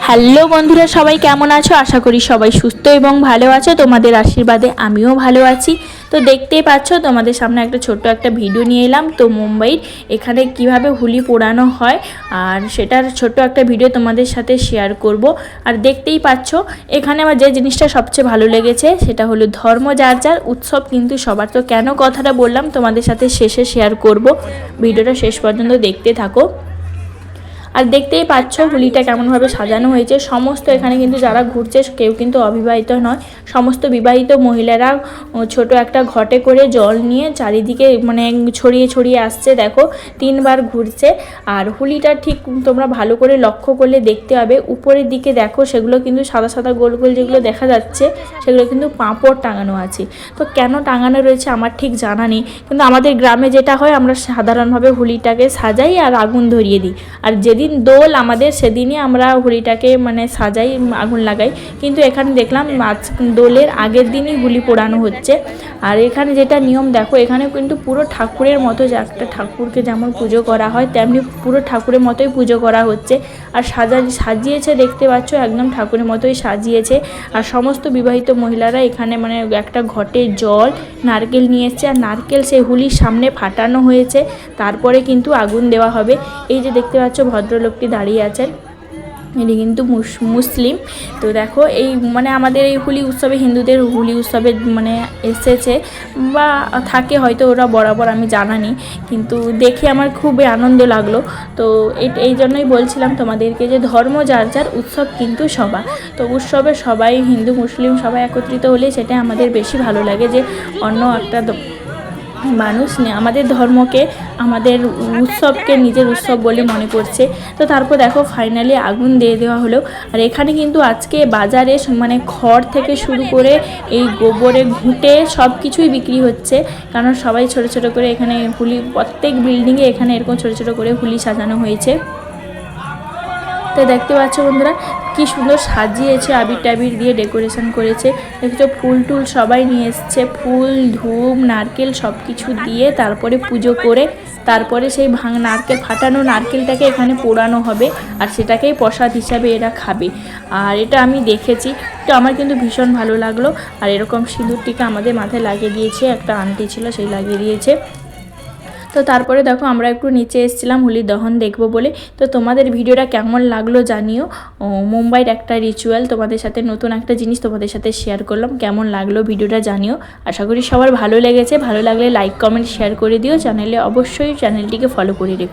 Hello বন্ধুরা, সবাই কেমন আছো? আশা করি সবাই সুস্থ এবং ভালো আছো। তোমাদের আশীর্বাদে আমিও ভালো আছি। তো দেখতেই পাচ্ছ, তোমাদের সামনে একটা ছোট্ট একটা ভিডিও নিয়ে এলাম। তো মুম্বাইয়ের এখানে কিভাবে হোলি পোড়ানো হয় আর সেটার ছোট্ট একটা ভিডিও তোমাদের সাথে শেয়ার করব। আর দেখতেই পাচ্ছ, এখানে আমার যে জিনিসটা সবচেয়ে ভালো লেগেছে সেটা হলো ধর্ম যার যার, উৎসব কিন্তু সবার। তো কেন কথাটা বললাম তোমাদের সাথে শেষে শেয়ার করব। ভিডিওটা শেষ পর্যন্ত দেখতে থাকো। আর দেখতেই পাচ্ছ হোলিটা কেমনভাবে সাজানো হয়েছে। সমস্ত এখানে কিন্তু যারা ঘুরছে কেউ কিন্তু অবিবাহিত নয়, সমস্ত বিবাহিত মহিলারা ছোট একটা ঘটে করে জল নিয়ে চারিদিকে মানে ছড়িয়ে ছড়িয়ে আসছে। দেখো 3বার ঘুরছে। আর হোলিটা ঠিক তোমরা ভালো করে লক্ষ্য করলে দেখতে হবে, উপরের দিকে দেখো সেগুলো কিন্তু সাদা সাদা গোল গোল যেগুলো দেখা যাচ্ছে সেগুলো কিন্তু পাঁপড় টাঙানো আছে। তো কেন টাঙানো রয়েছে আমার ঠিক জানা নেই, কিন্তু আমাদের গ্রামে যেটা হয় আমরা সাধারণভাবে হোলিটাকে সাজাই আর আগুন ধরিয়ে দিই। আর যেদিন দোল আমাদের সেদিনই আমরা হোলিটাকে মানে সাজাই, আগুন লাগাই। কিন্তু এখানে দেখলাম দোলের আগের দিনই হোলি পোড়ানো হচ্ছে। আর এখানে যেটা নিয়ম দেখো, এখানে কিন্তু পুরো ঠাকুরের মতো, যে একটা ঠাকুরকে যেমন পুজো করা হয় তেমনি পুরো ঠাকুরের মতোই পুজো করা হচ্ছে। আর সাজিয়েছে দেখতে পাচ্ছ, একদম ঠাকুরের মতোই সাজিয়েছে। আর সমস্ত বিবাহিত মহিলারা এখানে মানে একটা ঘটে জল নারকেল নিয়ে এসছে, আর নারকেল সেই হোলির সামনে ফাটানো হয়েছে। তারপরে কিন্তু আগুন দেওয়া হবে। এই যে দেখতে পাচ্ছ ভদ্রলোকটি দাঁড়িয়ে আছেন, ইনি কিন্তু মুসলিম। তো দেখো এই মানে আমাদের এই হোলি উৎসবে, হিন্দুদের হোলি উৎসবে মানে এসেছে বা থাকে হয়তো ওরা বরাবর, আমি জানা নেই, কিন্তু দেখে আমার খুবই আনন্দ লাগলো। তো এই জন্যই বলছিলাম তোমাদেরকে যে ধর্ম যার যার, উৎসব কিন্তু সবার। তো উৎসবে সবাই হিন্দু মুসলিম সবাই একত্রিত হলে সেটা আমাদের বেশি ভালো লাগে, যে অন্য একটা মানুষ আমাদের ধর্মকে, আমাদের উৎসবকে নিজের উৎসব বলে মনে করছে। তো তারপর দেখো ফাইনালি আগুন দিয়ে দেওয়া হলো। আর এখানে কিন্তু আজকে বাজারে মানে খড় থেকে শুরু করে এই গোবরে ঘুঁটে সব কিছুই বিক্রি হচ্ছে, কারণ সবাই ছোট ছোট করে এখানে হোলি, প্রত্যেক বিল্ডিংয়ে এখানে এরকম ছোট ছোট করে হোলি সাজানো হয়েছে। তো দেখতে পাচ্ছ বন্ধুরা কি সুন্দর সাজিয়েছে, আবির টাবির দিয়ে ডেকোরেশন করেছে। দেখছো ফুল টুল সবাই নিয়ে এসছে, ফুল ধূপ নারকেল সব কিছু দিয়ে তারপরে পুজো করে তারপরে সেই নারকেল ফাটানো নারকেলটাকে এখানে পোড়ানো হবে, আর সেটাকেই প্রসাদ হিসাবে এরা খাবে। আর এটা আমি দেখেছি, তো আমার কিন্তু ভীষণ ভালো লাগলো। আর এরকম সিঁদুর টিকা আমাদের মাথায় লাগিয়ে দিয়েছে, একটা আন্টি ছিল সেই লাগিয়ে দিয়েছে। তো তারপরে দেখো আমরা একটু নিচে এসেছিলাম হোলি দহন দেখবো বলে। তো তোমাদের ভিডিওটা কেমন লাগলো জানিও। মুম্বাইয়ের একটা রিচুয়াল তোমাদের সাথে, নতুন একটা জিনিস তোমাদের সাথে শেয়ার করলাম, কেমন লাগলো ভিডিওটা জানিও। আশা করি সবার ভালো লেগেছে। ভালো লাগলে লাইক কমেন্ট শেয়ার করে দিও। চ্যানেলে অবশ্যই চ্যানেলটিকে ফলো করে রেখো।